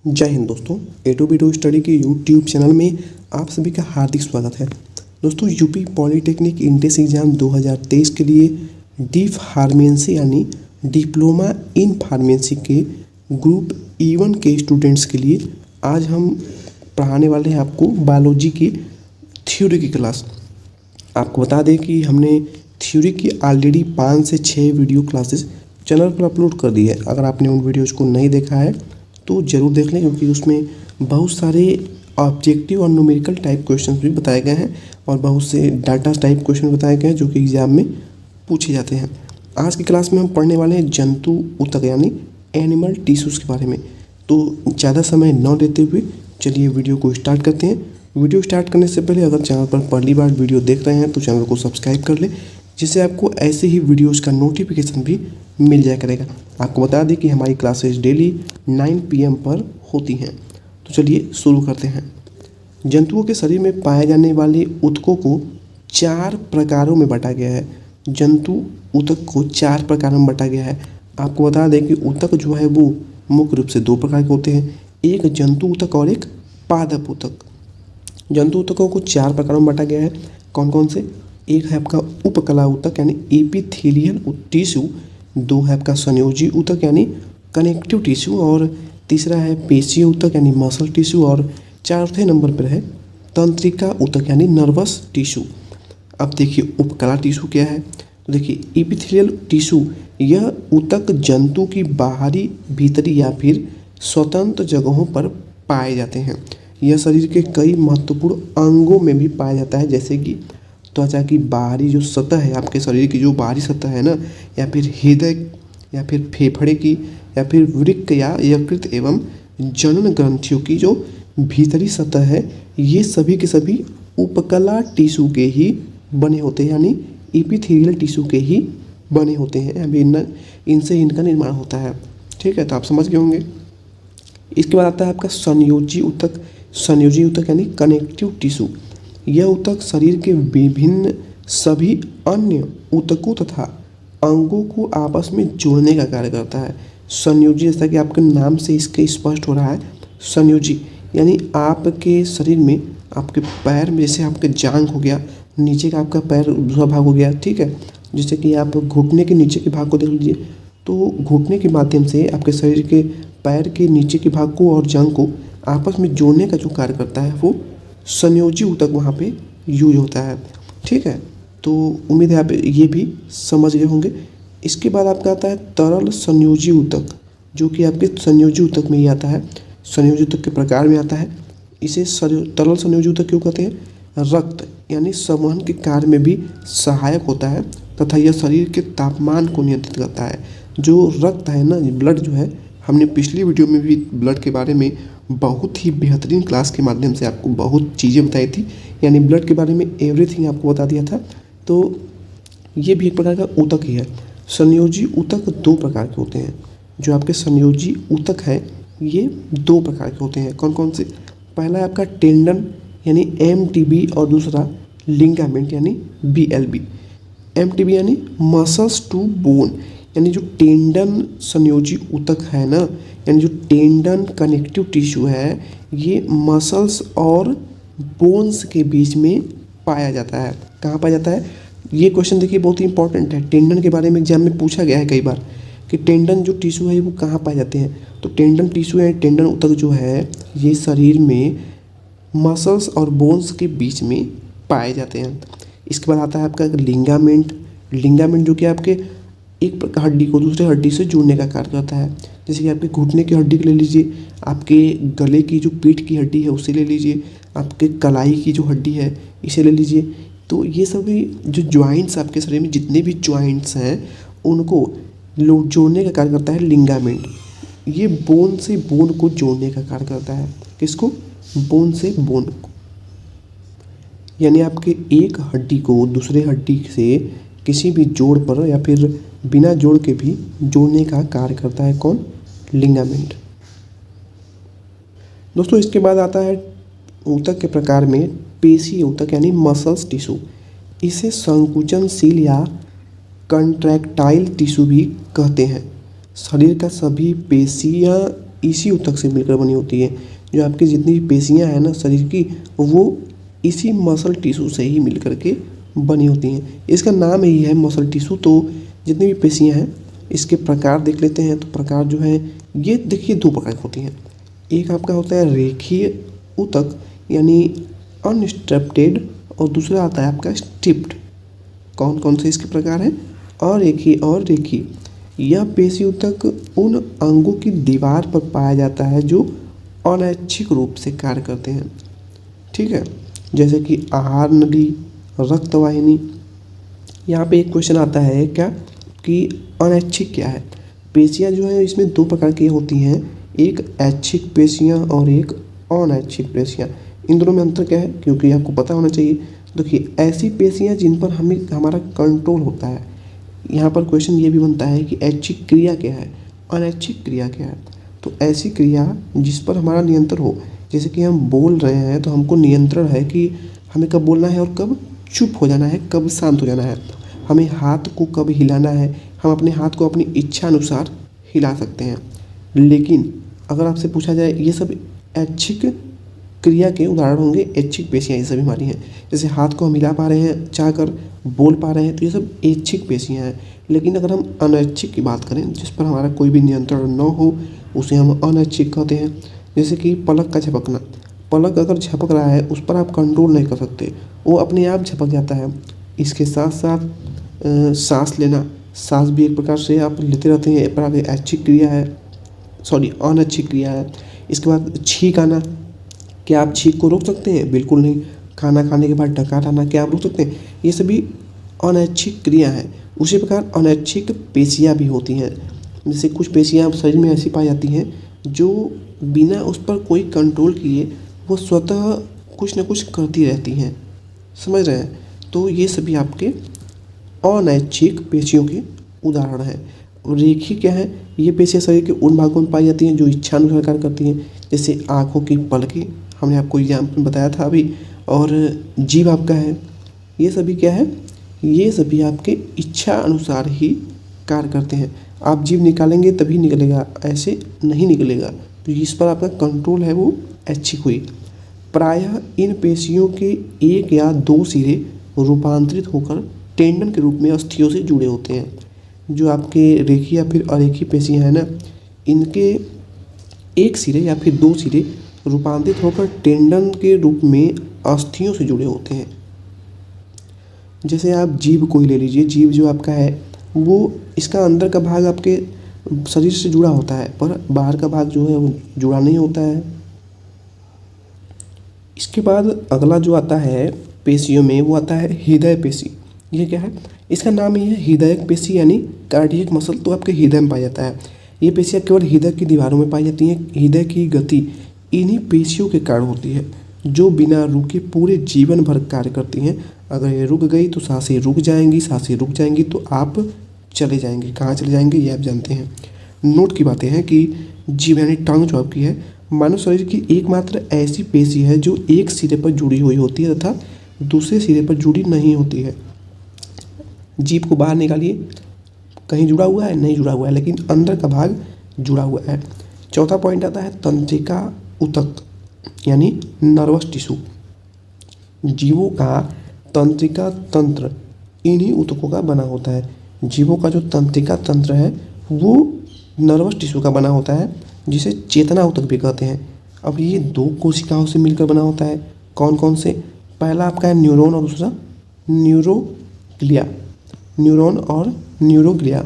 जय हिंद दोस्तों, ए to be to study के यूट्यूब चैनल में आप सभी का हार्दिक स्वागत है। दोस्तों, यूपी पॉलीटेक्निक इंट्रेंस एग्ज़ाम 2023 के लिए डी फार्मेसी यानी डिप्लोमा इन फार्मेसी के ग्रुप E1 के स्टूडेंट्स के लिए आज हम पढ़ाने वाले हैं आपको बायोलॉजी की थ्योरी की क्लास। आपको बता दें कि हमने थ्योरी की ऑलरेडी 5 से 6 वीडियो क्लासेस चैनल पर अपलोड कर दी है। अगर आपने उन वीडियोज़ को नहीं देखा है तो ज़रूर देख लें, क्योंकि उसमें बहुत सारे ऑब्जेक्टिव और न्यूमेरिकल टाइप क्वेश्चन भी बताए गए हैं और बहुत से डाटा टाइप क्वेश्चन बताए गए हैं जो कि एग्ज़ाम में पूछे जाते हैं। आज की क्लास में हम पढ़ने वाले हैं जंतु ऊतक यानी एनिमल टिश्यूज़ के बारे में। तो ज़्यादा समय न देते हुए चलिए वीडियो को स्टार्ट करते हैं। वीडियो स्टार्ट करने से पहले अगर चैनल पर पहली बार वीडियो देख रहे हैं तो चैनल को सब्सक्राइब कर लें, जिससे आपको ऐसे ही वीडियोज़ का नोटिफिकेशन भी मिल जाया करेगा। आपको बता दें कि हमारी क्लासेस डेली 9 PM पर होती हैं। तो चलिए शुरू करते हैं। जंतुओं के शरीर में पाए जाने वाले ऊतकों को 4 प्रकारों में बांटा गया है। जंतु ऊतक को 4 प्रकारों में बांटा गया है। आपको बता दें कि ऊतक जो है वो मुख्य रूप से 2 प्रकार के होते हैं, एक जंतु ऊतक और एक पादप ऊतक। जंतु ऊतकों को 4 प्रकारों में बांटा गया है। कौन कौन से? एक है आपका उपकला ऊतक यानी एपिथेलियल टिश्यू, 2 है आपका संयोजी ऊतक यानी कनेक्टिव टिश्यू, और तीसरा है पेशीय ऊतक यानी मसल टिश्यू, और चौथे नंबर पर है तंत्रिका ऊतक यानी नर्वस टिश्यू। अब देखिए उपकला टिश्यू क्या है। तो देखिए एपिथेलियल टिश्यू यह ऊतक जंतु की बाहरी, भीतरी या फिर स्वतंत्र जगहों पर पाए जाते हैं। यह शरीर के कई महत्वपूर्ण अंगों में भी पाया जाता है, जैसे कि त्वचा की बाहरी जो सतह है, आपके शरीर की जो बाहरी सतह है ना, या फिर हृदय या फिर फेफड़े की, या फिर वृक्क या यकृत एवं जनन ग्रंथियों की जो भीतरी सतह है, ये सभी के सभी उपकला टिश्यू के ही बने होते हैं, यानी एपिथेलियल टिश्यू के ही बने होते हैं। अभी इनसे इनका निर्माण होता है। ठीक है, तो आप समझ गए होंगे। इसके बाद आता है आपका संयोजी ऊतक। संयोजी ऊतक यानी कनेक्टिव टिश्यू। यह ऊतक शरीर के विभिन्न सभी अन्य ऊतकों तथा अंगों को आपस में जोड़ने का कार्य करता है। संयोजी, जैसा कि आपके नाम से इसके स्पष्ट हो रहा है, संयोजी यानी आपके शरीर में, आपके पैर में, जैसे आपके जांघ हो गया, नीचे का आपका पैर दूसरा भाग हो गया, ठीक है, जैसे कि आप घुटने के नीचे के भाग को देख लीजिए, तो घुटने के माध्यम से आपके शरीर के पैर के नीचे के भाग को और जांघ को आपस में जोड़ने का जो कार्य करता है वो संयोजी ऊतक वहाँ पे यूज होता है। ठीक है, तो उम्मीद है आप ये भी समझ गए होंगे। इसके बाद आपका आता है तरल संयोजी ऊतक, जो कि आपके संयोजी ऊतक में ही आता है, संयोजी ऊतक के प्रकार में आता है। इसे तरल संयोजी ऊतक क्यों कहते हैं? रक्त यानी संवहन के कार्य में भी सहायक होता है तथा यह शरीर के तापमान को नियंत्रित करता है। जो रक्त है ना, ब्लड जो है, हमने पिछली वीडियो में भी ब्लड के बारे में बहुत ही बेहतरीन क्लास के माध्यम से आपको बहुत चीज़ें बताई थी, यानी ब्लड के बारे में एवरीथिंग आपको बता दिया था। तो ये भी एक प्रकार का ऊतक ही है। संयोजी ऊतक 2 प्रकार के होते हैं। जो आपके संयोजी ऊतक है ये 2 प्रकार के होते हैं। कौन कौन से? पहला है आपका टेंडन यानी MTB, और दूसरा लिगामेंट यानी BLB। MTB यानी मसल्स टू बोन, यानी जो टेंडन संयोजी ऊतक है ना, यानी जो टेंडन कनेक्टिव टिश्यू है, ये मसल्स और बोन्स के बीच में पाया जाता है। कहाँ पाया जाता है? ये क्वेश्चन देखिए बहुत ही इंपॉर्टेंट है। टेंडन के बारे में एग्जाम में पूछा गया है कई बार कि टेंडन जो टिश्यू है वो कहाँ पाए जाते हैं। तो टेंडन टिश्यू या टेंडन ऊतक जो है ये शरीर में मसल्स और बोन्स के बीच में पाए जाते हैं। इसके बाद आता है आपका लिगामेंट। लिगामेंट जो कि आपके एक हड्डी को दूसरे हड्डी से जोड़ने का कार्य करता है। जैसे कि आपके घुटने की हड्डी ले लीजिए, आपके गले की जो पीठ की हड्डी है उसे ले लीजिए, आपके कलाई की जो हड्डी है इसे ले लीजिए। तो ये सभी जो ज्वाइंट्स आपके शरीर में जितने भी ज्वाइंट्स हैं उनको जोड़ने का कार्य करता है लिगामेंट। ये बोन से बोन को जोड़ने का कार्य करता है। किसको? बोन से बोन को, यानी आपके एक हड्डी को दूसरे हड्डी से किसी भी जोड़ पर या फिर बिना जोड़ के भी जोड़ने का कार्य करता है। कौन? लिगामेंट। दोस्तों, इसके बाद आता है ऊतक के प्रकार में पेशीय ऊतक यानी मसल्स टिश्यू। इसे संकुचनशील या कंट्रैक्टाइल टिश्यू भी कहते हैं। शरीर का सभी पेशियाँ इसी ऊतक से मिलकर बनी होती है। जो आपकी जितनी भी पेशियाँ हैं ना शरीर की, वो इसी मसल टिश्यू से ही मिल कर के बनी होती हैं। इसका नाम ही है मसल टिश्यू। तो जितनी भी पेशियाँ हैं इसके प्रकार देख लेते हैं। तो प्रकार जो है ये देखिए 2 प्रकार की होती हैं। एक आपका होता है रेखीय ऊतक यानी अनस्ट्रक्चर्ड, और दूसरा आता है आपका स्ट्रिप्ड। कौन कौन से इसके प्रकार हैं? अरेखीय और रेखीय। यह पेशी ऊतक उन अंगों की दीवार पर पाया जाता है जो अनैच्छिक रूप से कार्य करते हैं। ठीक है, जैसे कि आहार नली, रक्त वाहिनी। यहाँ पे एक क्वेश्चन आता है क्या कि अनैच्छिक क्या है? पेशियाँ जो है इसमें 2 प्रकार की होती हैं, एक ऐच्छिक पेशियाँ और एक अनैच्छिक पेशियाँ। इन दोनों में अंतर क्या है, क्योंकि आपको पता होना चाहिए। देखिए, ऐसी पेशियाँ जिन पर हमारा कंट्रोल होता है। यहाँ पर क्वेश्चन ये भी बनता है कि ऐच्छिक क्रिया क्या है, अनैच्छिक क्रिया क्या है। तो ऐसी क्रिया जिस पर हमारा नियंत्रण हो, जैसे कि हम बोल रहे हैं तो हमको नियंत्रण है कि हमें कब बोलना है और कब चुप हो जाना है, कब शांत हो जाना है। हमें हाथ को कब हिलाना है, हम अपने हाथ को अपनी इच्छा अनुसार हिला सकते हैं। लेकिन अगर आपसे पूछा जाए, ये सब ऐच्छिक क्रिया के उदाहरण होंगे। ऐच्छिक पेशियाँ ये सभी हमारी हैं। जैसे हाथ को हम हिला पा रहे हैं, चाहकर बोल पा रहे हैं, तो ये सब ऐच्छिक पेशियाँ हैं। लेकिन अगर हम अनैच्छिक की बात करें, जिस पर हमारा कोई भी नियंत्रण न हो, उसे हम अनैच्छिक कहते हैं। जैसे कि पलक का झपकना। पलक अगर झपक रहा है, उस पर आप कंट्रोल नहीं कर सकते, वो अपने आप झपक जाता है। इसके साथ साथ सांस लेना, सांस भी एक प्रकार से आप लेते रहते हैं, एक प्रकार की ऐच्छिक क्रिया है, सॉरी अनैच्छिक क्रिया है। इसके बाद छींक आना, क्या आप छींक को रोक सकते हैं? बिल्कुल नहीं। खाना खाने के बाद डकार आना, क्या आप रोक सकते हैं? ये सभी अनैच्छिक क्रिया है। उसी प्रकार अनैच्छिक पेशियाँ भी होती हैं। जैसे कुछ पेशियाँ शरीर में ऐसी पाई जाती हैं जो बिना उस पर कोई कंट्रोल किए वो स्वतः कुछ न कुछ करती रहती हैं, समझ रहे हैं? तो ये सभी आपके अनैच्छिक पेशियों के उदाहरण हैं। रेखीय क्या है? ये पेशियाँ शरीर के उन भागों में पाई जाती हैं जो इच्छानुसार कार्य करती हैं। जैसे आँखों की पलकें, हमने आपको एग्जाम्पल बताया था अभी, और जीभ आपका है। ये सभी क्या है? ये सभी आपके इच्छा अनुसार ही कार्य करते हैं। आप जीभ निकालेंगे तभी निकलेगा, ऐसे नहीं निकलेगा। तो इस पर आपका कंट्रोल है वो ऐच्छिक हुई। प्रायः इन पेशियों के 1 या 2 सिरे रूपांतरित होकर टेंडन के रूप में अस्थियों से जुड़े होते हैं। जो आपके रेखीय या फिर अरेखीय पेशियाँ हैं ना, इनके 1 सिरे या फिर 2 सिरे रूपांतरित होकर टेंडन के रूप में अस्थियों से जुड़े होते हैं। जैसे आप जीभ को ही ले लीजिए। जीभ जो आपका है वो, इसका अंदर का भाग आपके शरीर से जुड़ा होता है, पर बाहर का भाग जो है वो जुड़ा नहीं होता है। इसके बाद अगला जो आता है पेशियों में, वो आता है हृदय पेशी। ये क्या है? इसका नाम ही है हृदयक पेशी यानी कार्डियक मसल। तो आपके हृदय में पाया जाता है। ये पेशियाँ केवल हृदय की दीवारों में पाई जाती हैं। हृदय की गति इन्हीं पेशियों के कारण होती है, जो बिना रुके पूरे जीवन भर कार्य करती हैं। अगर ये रुक गई तो सांसें रुक जाएंगी, सांसें रुक जाएंगी तो आप चले जाएंगे। कहाँ चले जाएंगे ये आप जानते हैं। नोट की बातें हैं कि जीभ यानी टंग जो आपकी है, मानव शरीर की एकमात्र ऐसी पेशी है जो एक सिरे पर जुड़ी हुई होती है तथा दूसरे सिरे पर जुड़ी नहीं होती है। जीभ को बाहर निकालिए, कहीं जुड़ा हुआ है? नहीं जुड़ा हुआ है, लेकिन अंदर का भाग जुड़ा हुआ है। चौथा पॉइंट आता है तंत्रिका ऊतक यानी नर्वस टिश्यू। जीवों का तंत्रिका तंत्र इन्हीं ऊतकों का बना होता है। जीवों का जो तंत्रिका तंत्र है वो नर्वस टिश्यू का बना होता है, जिसे चेतना ऊतक भी कहते हैं। अब ये 2 कोशिकाओं से मिलकर बना होता है। कौन कौन से? पहला आपका है न्यूरॉन और दूसरा न्यूरोग्लिया। न्यूरॉन और न्यूरोग्लिया।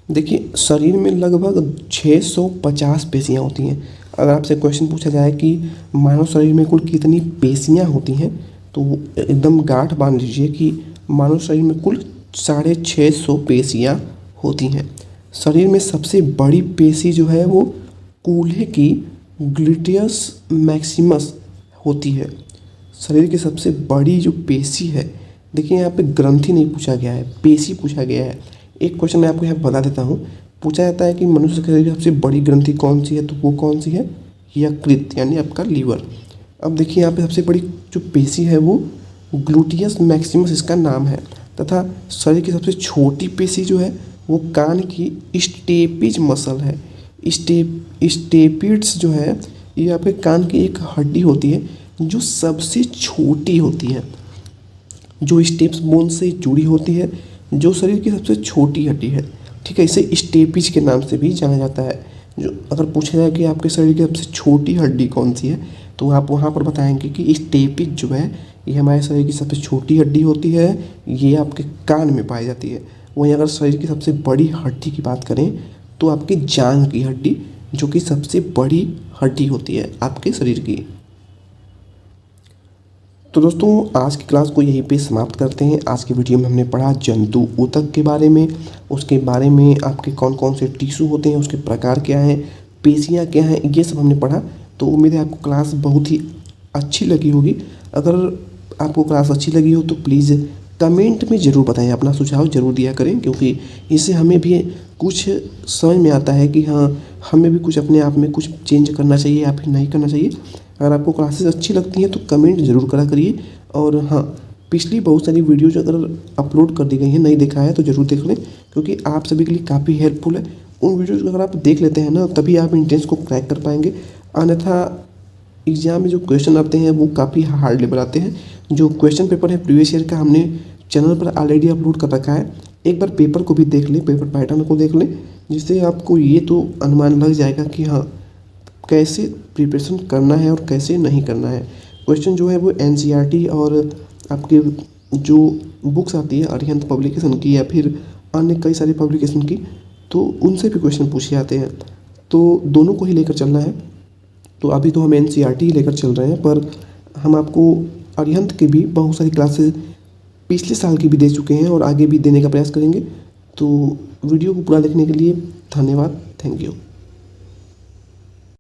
देखिए, शरीर में लगभग 650 पेशियाँ होती हैं। अगर आपसे क्वेश्चन पूछा जाए कि मानव शरीर में कुल कितनी पेशियाँ होती हैं, तो एकदम गांठ बांध लीजिए कि मानव शरीर में कुल 650 पेशियाँ होती हैं। शरीर में सबसे बड़ी पेशी जो है वो कूल्हे की ग्लूटियस मैक्सिमस होती है। शरीर की सबसे बड़ी जो पेशी है, देखिए यहाँ पे ग्रंथि नहीं पूछा गया है, पेशी पूछा गया है। एक क्वेश्चन मैं आपको यहाँ बता देता हूँ। पूछा जाता है कि मनुष्य के शरीर की सबसे बड़ी ग्रंथि कौन सी है, तो वो कौन सी है? यकृत यानी आपका लीवर। अब देखिए यहाँ पे सबसे बड़ी जो पेशी है वो ग्लूटियस मैक्सिमस इसका नाम है, तथा शरीर की सबसे छोटी पेशी जो है वो कान की स्टेपिज मसल है। स्टेपिड्स जो है ये आपके कान की एक हड्डी होती है जो सबसे छोटी होती है, जो स्टेप्स बोन से जुड़ी होती है, जो शरीर की सबसे छोटी हड्डी है। ठीक है, इसे स्टेपिज के नाम से भी जाना जाता है। जो अगर पूछा जाए कि आपके शरीर की सबसे छोटी हड्डी कौन सी है, तो आप वहाँ पर बताएंगे कि स्टेपिज जो है ये हमारे शरीर की सबसे छोटी हड्डी होती है, ये आपके कान में पाई जाती है। वहीं अगर शरीर की सबसे बड़ी हड्डी की बात करें तो आपकी जांघ की हड्डी, जो कि सबसे बड़ी हड्डी होती है आपके शरीर की। तो दोस्तों आज की क्लास को यहीं पे समाप्त करते हैं। आज की वीडियो में हमने पढ़ा जंतु ऊतक के बारे में, उसके बारे में आपके कौन कौन से टिश्यू होते हैं, उसके प्रकार क्या हैं, पेशियाँ क्या हैं, ये सब हमने पढ़ा। तो उम्मीद है आपको क्लास बहुत ही अच्छी लगी होगी। अगर आपको क्लास अच्छी लगी हो तो प्लीज़ कमेंट में ज़रूर बताएं, अपना सुझाव ज़रूर दिया करें, क्योंकि इससे हमें भी कुछ समझ में आता है कि हाँ हमें भी कुछ अपने आप में कुछ चेंज करना चाहिए या फिर नहीं करना चाहिए। अगर आपको क्लासेस अच्छी लगती हैं तो कमेंट ज़रूर करा करिए। और हाँ, पिछली बहुत सारी वीडियोज अगर अपलोड कर दी गई हैं, नहीं देखा है तो ज़रूर देख लें, क्योंकि आप सभी के लिए काफ़ी हेल्पफुल है। उन वीडियोज़ को अगर आप देख लेते हैं ना, तभी आप एंट्रेंस को क्रैक कर पाएंगे। अन्यथा एग्ज़ाम में जो क्वेश्चन आते हैं वो काफ़ी हार्ड लेवल आते हैं। जो क्वेश्चन पेपर है प्रीवियस ईयर का हमने चैनल पर ऑलरेडी अपलोड कर रखा है। एक बार पेपर को भी देख लें, पेपर पैटर्न को देख लें, जिससे आपको ये तो अनुमान लग जाएगा कि हाँ कैसे प्रिपरेशन करना है और कैसे नहीं करना है। क्वेश्चन जो है वो एनसीईआरटी और आपके जो बुक्स आती है अरिहंत पब्लिकेशन की या फिर अन्य कई सारी पब्लिकेशन की, तो उनसे भी क्वेश्चन पूछे जाते हैं। तो दोनों को ही लेकर चलना है। तो अभी तो हम एनसीईआरटी ही लेकर चल रहे हैं, पर हम आपको अरिहंत की भी बहुत सारी क्लासेस पिछले साल की भी दे चुके हैं और आगे भी देने का प्रयास करेंगे। तो वीडियो को पूरा देखने के लिए धन्यवाद। Thank you.